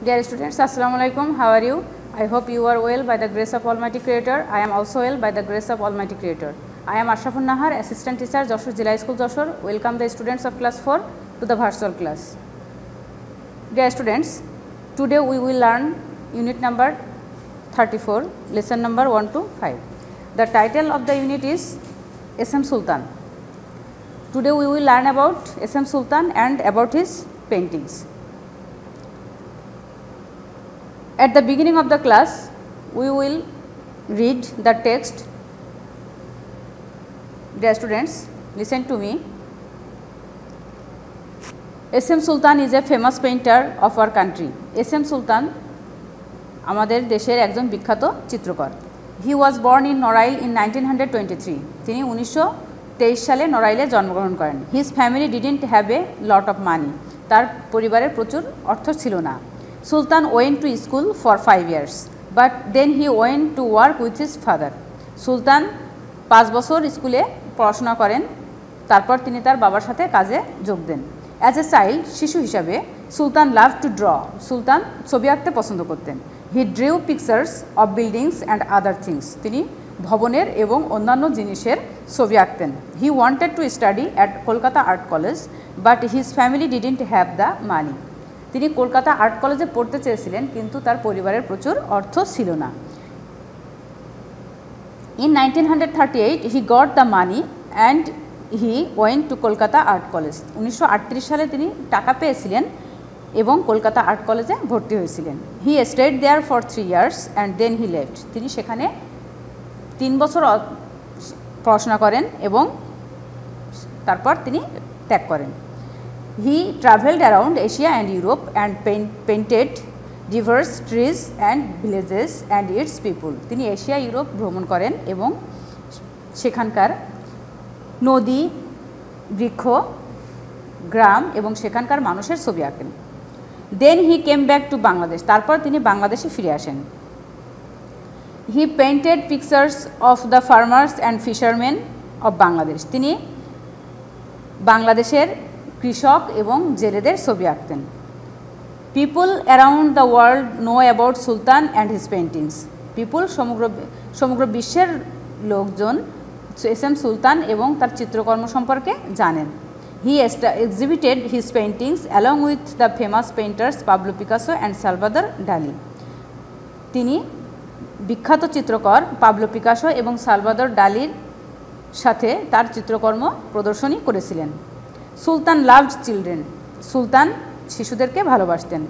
Dear students, Assalamu alaikum. How are you? I hope you are well by the grace of Almighty Creator. I am also well by the grace of Almighty Creator. I am Ashrafun Nahar, Assistant Teacher, Joshor Jila School, Joshor. Welcome the students of class 4 to the virtual class. Dear students, today we will learn unit number 34, lesson number 1 to 5. The title of the unit is S.M. Sultan. Today we will learn about S.M. Sultan and about his paintings. At the beginning of the class, we will read the text. Dear students, listen to me. S.M. Sultan is a famous painter of our country. S.M. Sultan আমাদের দেশের একজন বিখ্যাত চিত্রকর। He was born in Norail in 1923. তিনি 1923 সালে নড়াইলে জন্মগ্রহণ করেন। His family didn't have a lot of money. তার পরিবারের প্রচুর অর্থ ছিল না। Sultan went to school for 5 years, but then he went to work with his father. সুলতান 5 বছর স্কুলে পড়াশোনা করেন, তারপর তিনি তার বাবার সাথে কাজে যোগ দেন। As a child, শিশু হিসাবে সুলতান loved to draw. সুলতান ছবি আঁকতে পছন্দ করতেন। He drew pictures of buildings and other things. তিনি ভবনের এবং অন্যান্য জিনিসের ছবি আঁকতেন। He wanted to study at Kolkata Art College, but his family didn't have the money. তিনি কলকাতা আর্ট কলেজে পড়তে চেয়েছিলেন, কিন্তু তার পরিবারের প্রচুর অর্থ ছিল না। In 1938, he got the money and he went to Kolkata Art College. 1938 সালে তিনি টাকা পেয়েছিলেন এবং কলকাতা আর্ট কলেজে ভর্তি হয়েছিলেন। He stayed there for 3 years and then he left. তিনি সেখানে 3 বছর পড়াশোনা করেন এবং তারপর তিনি ত্যাগ করেন। He traveled around Asia and Europe and painted diverse trees and villages and its people. তিনি এশিয়া ইউরোপ ভ্রমণ করেন এবং সেখানকার নদী, বৃক্ষ, গ্রাম এবং সেখানকার মানুষের ছবি আঁকেন। Then he came back to Bangladesh. তারপর তিনি বাংলাদেশে ফিরে আসেন। He painted pictures of the farmers and fishermen of Bangladesh. তিনি বাংলাদেশের কৃষক এবং জেলেদের ছবি আঁকতেন। People around the world know about Sultan and his paintings. People সমগ্র বিশ্বের লোকজন এস.এম. সুলতান এবং তার চিত্রকর্ম সম্পর্কে জানেন। He exhibited his paintings along with the famous painters Pablo Picasso and Salvador Dali. তিনি বিখ্যাত চিত্রকর পাবলো পিকাসো এবং সালভাদর ডালির সাথে তার চিত্রকর্ম প্রদর্শনী করেছিলেন। সুলতান লাভড চিলড্রেন। সুলতান শিশুদেরকে ভালোবাসতেন।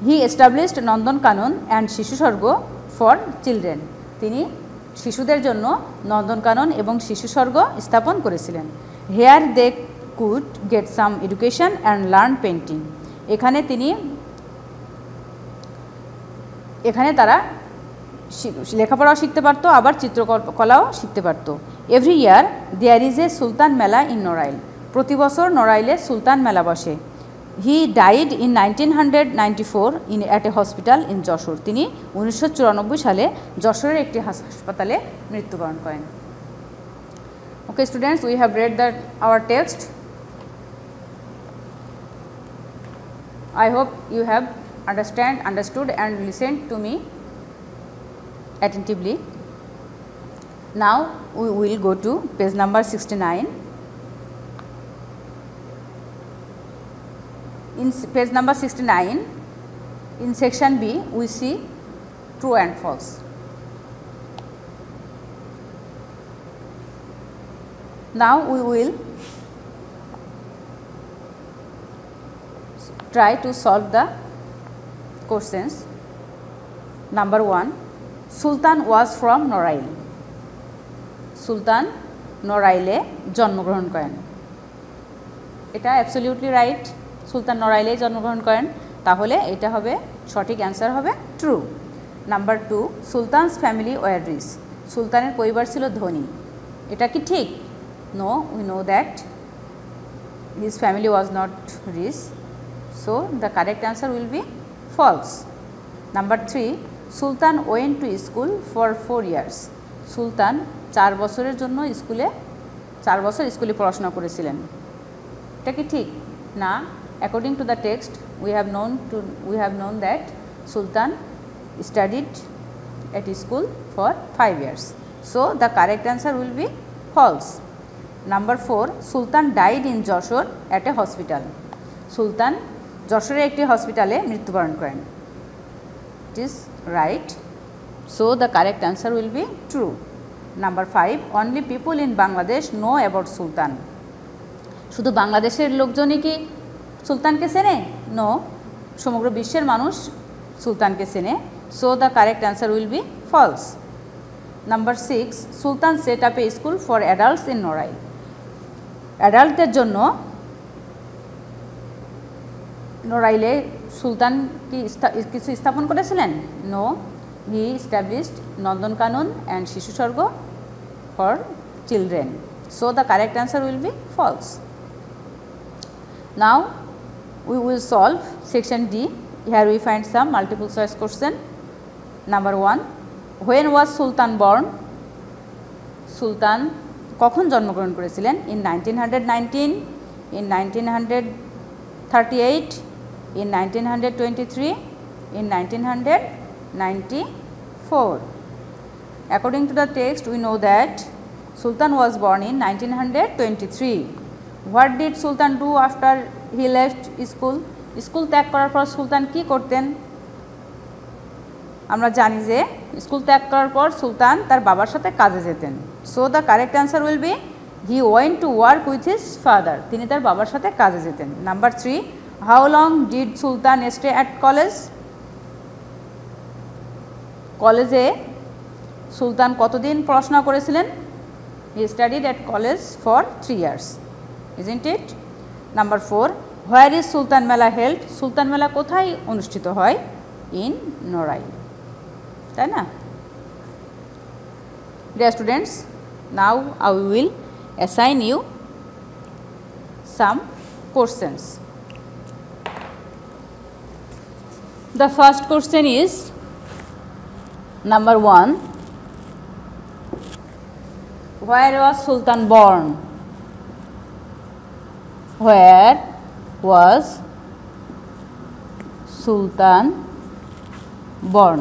He established Nandankanan and Shishuswarga for children. তিনি শিশুদের জন্য নন্দনকানন এবং শিশুস্বর্গ স্থাপন করেছিলেন। Here they could get some education and learn painting. এখানে তারা লেখাপড়াও শিখতে পারতো, আবার চিত্রকলাও শিখতে পারতো। Every year there is a সুলতান মেলা ইন নড়াইল। প্রতি বছর নড়াইলে সুলতান মেলা বসে। He died in 1994 at a hospital in Jessore. তিনি 1994 সালে যশোরের একটি হাসপাতালে মৃত্যুবরণ করেন। Okay students, we have read our text. I hope you have understood and listened to me attentively. Now we will go to page number 69. In page number 69, in section B, we see true and false. Now we will try to solve the questions. Number 1, Sultan was from Norail. সুলতান নড়াইলে জন্মগ্রহণ করেন। এটা absolutely right. সুলতান নড়াইলে জন্মগ্রহণ করেন, তাহলে এটা হবে সঠিক অ্যান্সার হবে true. Number 2, Sultan's family were rich. সুলতানের পরিবার ছিল ধনী। এটা কি ঠিক? No, we know that his family was not rich, so the correct answer will be false. Number 3, Sultan went to school for 4 years. Sultan 4 বছরের জন্য 4 বছর স্কুলে পড়াশোনা করেছিলেন। এটা কি ঠিক? না, according to the text we have known that Sultan studied at school for 5 years. So, the correct answer will be false. Number 4, Sultan died in Jashore at a hospital. Sultan যশোরে একটি হসপিটালে মৃত্যুবরণ করেন. It is right. So, the correct answer will be true. Number 5, only people in Bangladesh know about Sultan. শুধু বাংলাদেশের লোকজনই কি সুলতানকে চেনে? No, সমগ্র বিশ্বের মানুষ সুলতানকে চেনে. So, the correct answer will be false. Number 6, Sultan set up a school for adults in Norail. অ্যাডাল্টদের জন্য নড়াইলে সুলতান কি কিছু স্থাপন করেছিলেন? No, he established Nandankanan and Shishu Swarga for children. So the correct answer will be false. Now we will solve section D. Here we find some multiple choice question. Number 1, when was Sultan born? সুলতান কখন জন্মগ্রহণ করেছিলেন? In 1919, in 1938, in 1923, in 1994. According to the text, we know that Sultan was born in 1923. What did Sultan do after he left school? School ত্যাগ করার পর সুলতান কি করতেন? আমরা জানি যে স্কুল ত্যাগ করার পর সুলতান তার বাবার সাথে কাজে যেতেন. So the correct answer will be he went to work with his father. তিনি তার বাবার সাথে কাজে যেতেন. Number 3, how long did Sultan stay at college? কলেজে সুলতান কতদিন পড়াশোনা করেছিলেন? He studied at college for 3 years. Isn't it? Number 4, where is Sultan Mela held? Sultan Mela কোথায় অনুষ্ঠিত হয়? ইন নড়াইল. তাই না? Dear students, now I will assign you some questions. The first question is number 1, where was Sultan born? Where was Sultan born?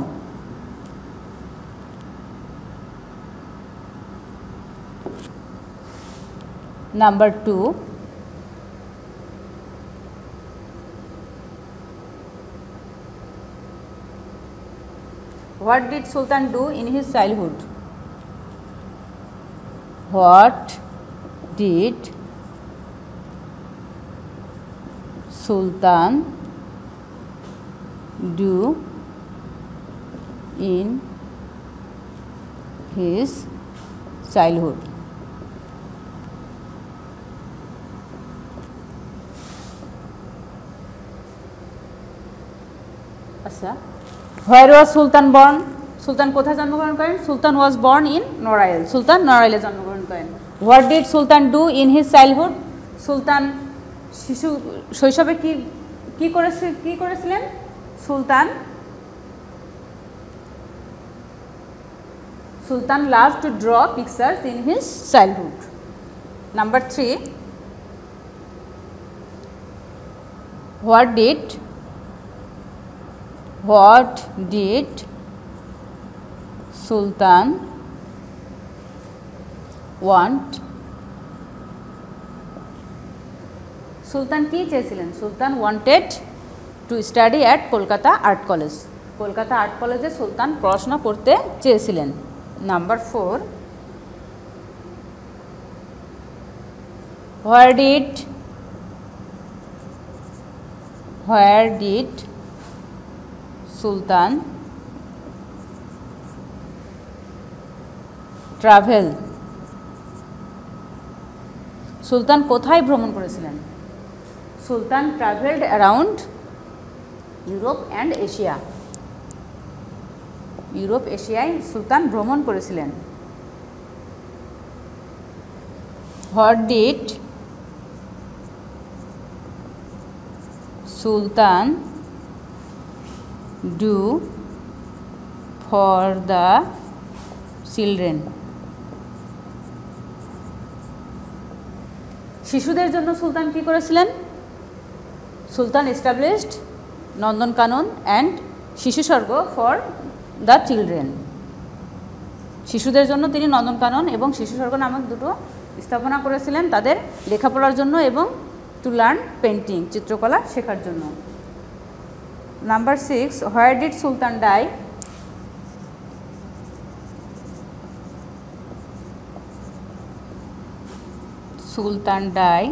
Number 2, what did Sultan do in his childhood? What did Sultan do in his childhood? আচ্ছা, হোয়ার ওয়াজ সুলতান born? সুলতান কোথায় জন্মগ্রহণ করেন? Sultan was born in Narail. Sultan নড়াইলে জন্মগ্রহণ করেন. What did Sultan do in his childhood? Sultan শৈশবে কি করেছিলেন? Sultan love to draw pictures in his childhood. Number 3, What did Sultan want? Sultan কি চেয়েছিলেন? Sultan wanted to study at Kolkata art college. Kolkata art কলেজে সুলতান পড়াশোনা করতে চেয়েছিলেন. Number 4, Where did Sultan travel? Sultan কোথায় ভ্রমণ করেছিলেন? Sultan travelled around Europe and Asia. Europe এশিয়ায় সুলতান ভ্রমণ করেছিলেন. What did Sultan do for the children? শিশুদের জন্য সুলতান কি করেছিলেন? সুলতান established Nandankanan and Shishu Swarga for the children. শিশুদের জন্য তিনি নন্দনকানন এবং শিশু স্বর্গ নামক দুটো স্থাপনা করেছিলেন তাদের লেখাপড়ার জন্য এবং টু লার্ন পেন্টিং, চিত্রকলা শেখার জন্য। Number 6, where did Sultan die? Sultan die,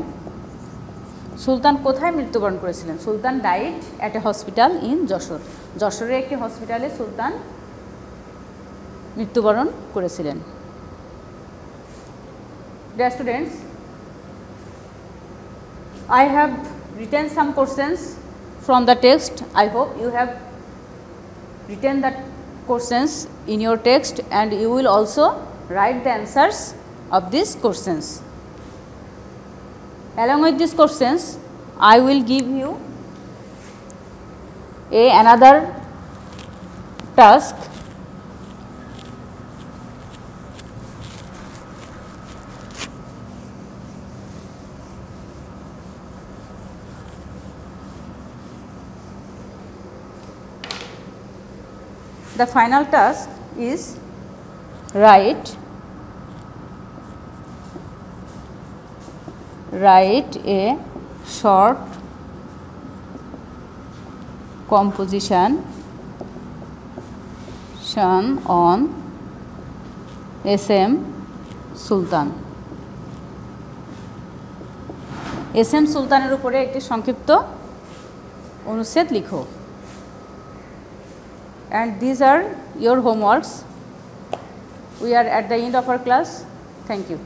Sultan কোথায় মৃত্যুবরণ করেছিলেন? Sultan died at a hospital in Jessore. যশোরের একটি হসপিটালে সুলতান মৃত্যুবরণ করেছিলেন। Dear students, I have written some questions from the text. I hope you have written the questions in your text and you will also write the answers of these questions. Along with these questions, I will give you another task. The final task is write a short composition on S.M. Sultan. S.M. সুলতানের উপরে একটি সংক্ষিপ্ত অনুচ্ছেদ লিখো। And these are your homeworks. We are at the end of our class. Thank you.